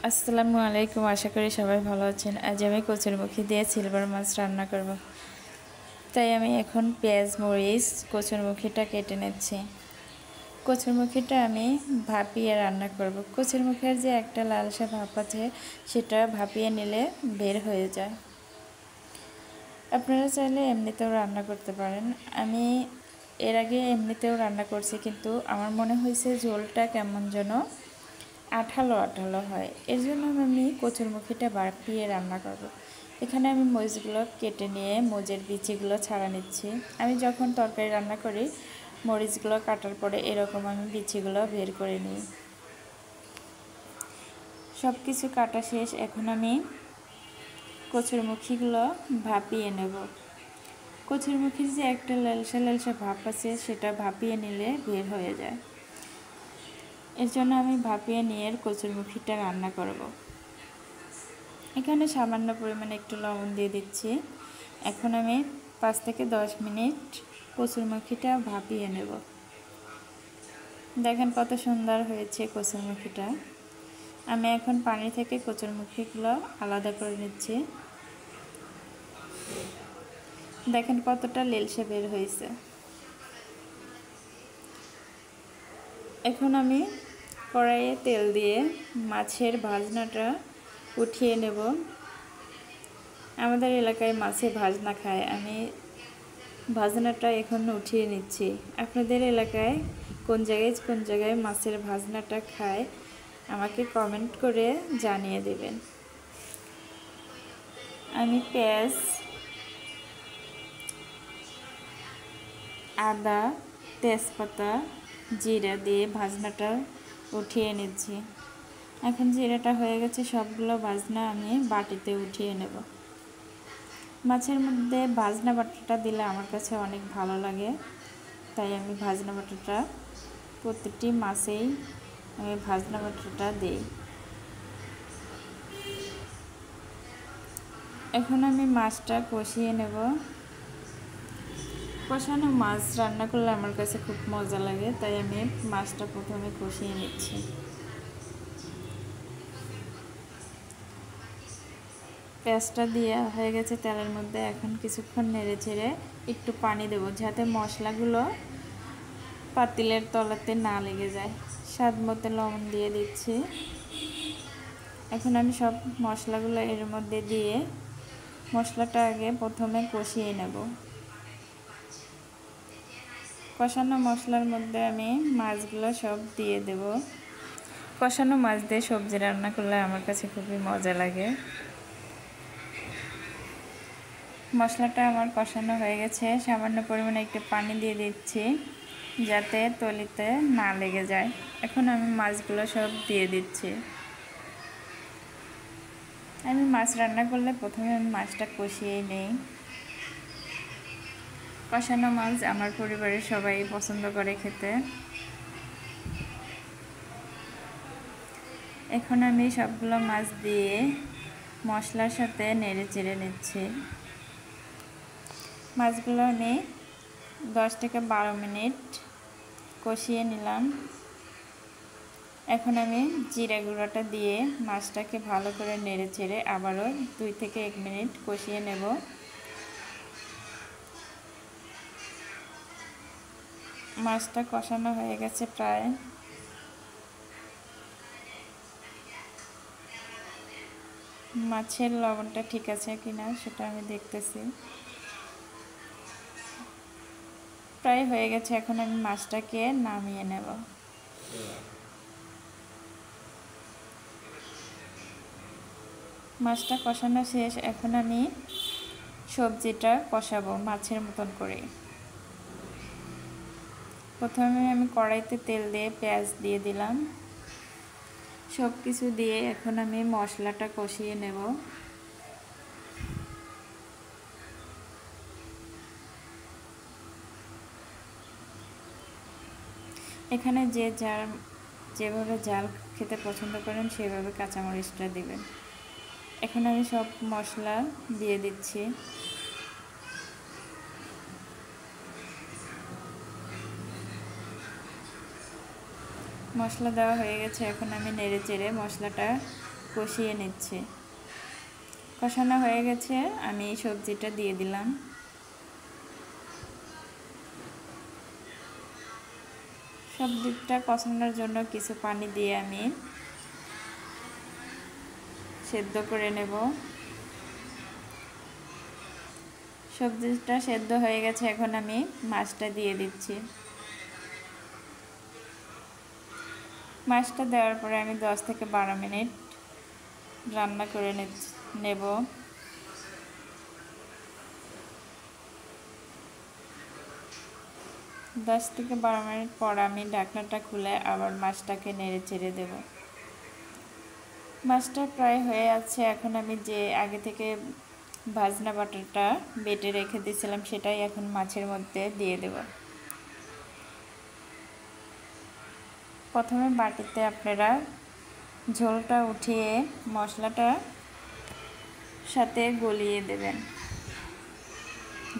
আসসালামু আলাইকুম। আশা করি সবাই ভালো আছেন। আজ আমি কচুরমুখী দিয়ে সিলভার মাছ রান্না করব। তাই আমি এখন পেঁয়াজ মরিচ কচুরমুখীটা কেটে নিচ্ছি। কচুরমুখীটা আমি ভাপিয়ে রান্না করব। কচুরমুখীর যে একটা লালসা ভাপ আছে সেটা ভাপিয়ে নিলে বের হয়ে যায়। আপনারা চাইলে এমনিতেও রান্না করতে পারেন। আমি এর আগে এমনিতেও রান্না করছি, কিন্তু আমার মনে হয়েছে ঝোলটা কেমন যেন আঠালো আঠালো হয়। এর জন্য আমি কচুরমুখীটা ভাপিয়ে রান্না করব। এখানে আমি মরিচগুলো কেটে নিয়ে মরিচের বিচিগুলো ছাড়া নিচ্ছি। আমি যখন তরকারি রান্না করি মরিচগুলো কাটার পরে এরকম আমি বিচিগুলো বের করে নিই। সব কিছু কাটা শেষ। এখন আমি কচুরমুখীগুলো ভাপিয়ে নেব। কচুরমুখীর যে একটা লালসা লালসা ভাপ আছে সেটা ভাপিয়ে নিলে বের হয়ে যায়। এর জন্য আমি ভাপিয়ে নিয়ে কচুরমুখীটা রান্না করব। এখানে সামান্য পরিমাণে একটু লবণ দিয়ে দিচ্ছি। এখন আমি 5 থেকে 10 মিনিট কচুরমুখীটা ভাপিয়ে নেব। দেখেন কত সুন্দর হয়েছে কচুরমুখীটা। আমি এখন পানি থেকে কচুরমুখীগুলো আলাদা করে নিচ্ছি। দেখেন কতটা লেলসে বের হয়েছে। এখন আমি কড়াইয়ে তেল দিয়ে মাছের ভাজনাটা উঠিয়ে নেব। আমাদের এলাকায় মাছে ভাজনা খায়, আমি ভাজনাটা এখন উঠিয়ে নিচ্ছি। আপনাদের এলাকায় কোন জায়গায় মাছের ভাজনাটা খায় আমাকে কমেন্ট করে জানিয়ে দেবেন। আমি পেঁয়াজ, আদা, তেজপাতা, জিরা দিয়ে ভাজনাটা উঠিয়ে নিচ্ছি। এখন জিরাটা হয়ে গেছে, সবগুলো ভাজনা আমি বাটিতে উঠিয়ে নেব। মাছের মধ্যে ভাজনা বাটাটা দিলে আমার কাছে অনেক ভালো লাগে, তাই আমি ভাজনা বাটাটা প্রতিটি মাছেই আমি ভাজনা বাটাটা দিই। এখন আমি মাছটা কষিয়ে নেব। কষানো মাছ রান্না করলে আমার কাছে খুব মজা লাগে, তাই আমি মাছটা প্রথমে কষিয়ে নিচ্ছি। পেঁয়াজটা দেওয়া হয়ে গেছে তেলের মধ্যে। এখন কিছুক্ষণ নেড়ে চেড়ে একটু পানি দেব, যাতে মশলাগুলো পাতিলের তলাতে না লেগে যায়। স্বাদ মতো লবণ দিয়ে দিচ্ছি। এখন আমি সব মশলাগুলো এর মধ্যে দিয়ে মশলাটা আগে প্রথমে কষিয়ে নেব। কষানো মশলার মধ্যে আমি মাছগুলো সব দিয়ে দেব। কষানো মাছ দিয়ে সবজি রান্না করলে আমার কাছে খুবই মজা লাগে। মশলাটা আমার কষানো হয়ে গেছে। সামান্য পরিমাণে একটু পানি দিয়ে দিচ্ছি যাতে তলিতে না লেগে যায়। এখন আমি মাছগুলো সব দিয়ে দিচ্ছি। আমি মাছ রান্না করলে প্রথমে আমি মাছটা কষিয়েই নেই। কষানো মাছ আমার পরিবারের সবাই পছন্দ করে খেতে। এখন আমি সবগুলো মাছ দিয়ে মশলার সাথে নেড়ে চেড়ে নিচ্ছি। মাছগুলো আমি 10 থেকে 12 মিনিট কষিয়ে নিলাম। এখন আমি জিরা গুঁড়োটা দিয়ে মাছটাকে ভালো করে নেড়ে চেড়ে আবারও 2 থেকে 1 মিনিট কষিয়ে নেব। মাছটা কষানো হয়ে গেছে প্রায়। মাছের লবণটা ঠিক আছে কিনা সেটা আমি দেখতেছি। প্রায় হয়ে গেছে। এখন আমি মাছটাকে নামিয়ে নেব। মাছটা কষানো শেষ। এখন আমি সবজিটা কষাবো মাছের মতন করে। প্রথমে আমি কড়াইতে তেল দিয়ে পেঁয়াজ দিয়ে দিলাম। সব কিছু দিয়ে এখন আমি মশলাটা কষিয়ে নেব। এখানে যেভাবে ঝাল খেতে পছন্দ করেন সেভাবে কাঁচামরিচটা দিবেন। এখন আমি সব মশলা দিয়ে দিচ্ছি। মশলা দেওয়া হয়ে গেছে। এখন আমি নেড়ে চেড়ে মশলাটা কষিয়ে নিচ্ছি। কষানো হয়ে গেছে, আমি এই সবজিটা দিয়ে দিলাম। সবজিটা কষানোর জন্য কিছু পানি দিয়ে আমি সেদ্ধ করে নেব। সবজিটা সেদ্ধ হয়ে গেছে, এখন আমি মাছটা দিয়ে দিচ্ছি। মাছটা দেওয়ার পরে আমি 10 থেকে 12 মিনিট রান্না করে নেব। দশ থেকে 12 মিনিট পর আমি ঢাকনাটা খুলে আবার মাছটাকে নেড়ে চেড়ে দেব। মাছটা প্রায় হয়ে আছে। এখন আমি যে আগে থেকে ভাজনা বাটাটা বেটে রেখে দিয়েছিলাম সেটাই এখন মাছের মধ্যে দিয়ে দেব। প্রথমে বাটিতে আপনারা ঝোলটা উঠিয়ে মশলাটা সাথে গলিয়ে দেবেন।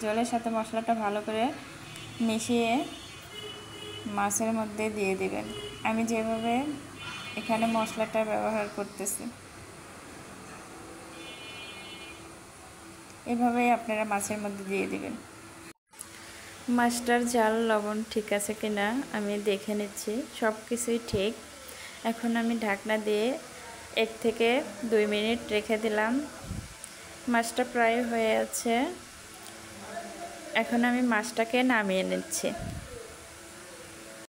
ঝোলের সাথে মশলাটা ভালো করে মিশিয়ে মাছের মধ্যে দিয়ে দেবেন। আমি যেভাবে এখানে মশলাটা ব্যবহার করতেছি, এভাবেই আপনারা মাছের মধ্যে দিয়ে দিবেন। মাছটার ঝাল লবণ ঠিক আছে কিনা আমি দেখে নিচ্ছি, সব কিছুই ঠিক। এখন আমি ঢাকনা দিয়ে 1 থেকে 2 মিনিট রেখে দিলাম। মাছটা প্রায় হয়ে আছে, এখন আমি মাছটাকে নামিয়ে নিচ্ছি।